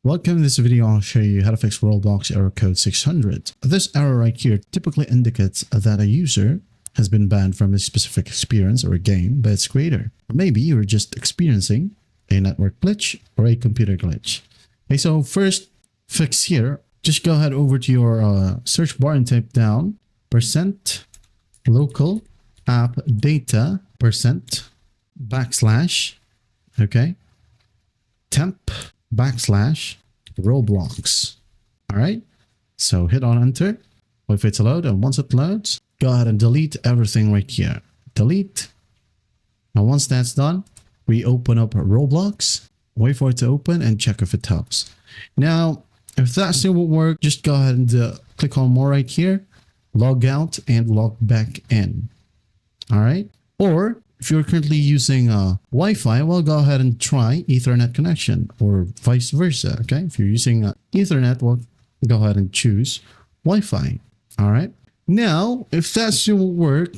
Welcome. In this video, I'll show you how to fix Roblox Error Code 600. This error right here typically indicates that a user has been banned from a specific experience or a game by its creator. Or maybe you're just experiencing a network glitch or a computer glitch. Okay, so first fix here, just go ahead over to your search bar and type down %local app data %, okay, temp /Roblox. All right, so hit on enter, wait for it to load, and once it loads, go ahead and delete everything right here. Delete. Now once that's done, we open up Roblox, wait for it to open, and check if it helps. Now if that still won't work, just go ahead and click on more right here, log out and log back in. All right, or if you're currently using Wi-Fi, well, go ahead and try Ethernet connection or vice versa. Okay, if you're using Ethernet, well, go ahead and choose Wi-Fi. All right, now if that still won't work,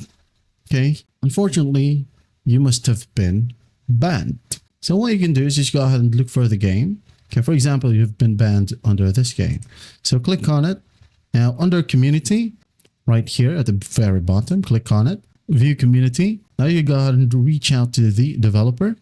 okay, unfortunately, you must have been banned. So what you can do is just go ahead and look for the game. Okay, for example, you've been banned under this game. So click on it. Now under community, right here at the very bottom, click on it. View community. Now you go ahead and reach out to the developer,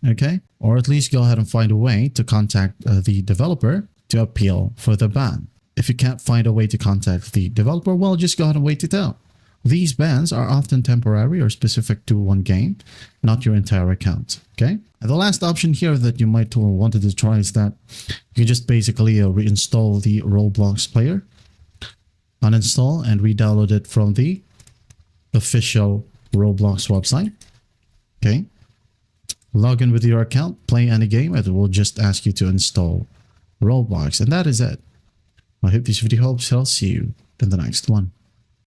okay? Or at least go ahead and find a way to contact the developer to appeal for the ban. If you can't find a way to contact the developer, well, just go ahead and wait it out. These bans are often temporary or specific to one game, not your entire account, okay? And the last option here that you might wanted to try is that you just basically reinstall the Roblox player, uninstall and re-download it from the official Roblox website. Okay, log in with your account, play any game, and it will just ask you to install Roblox, and that is it. I hope this video helps. I'll see you in the next one.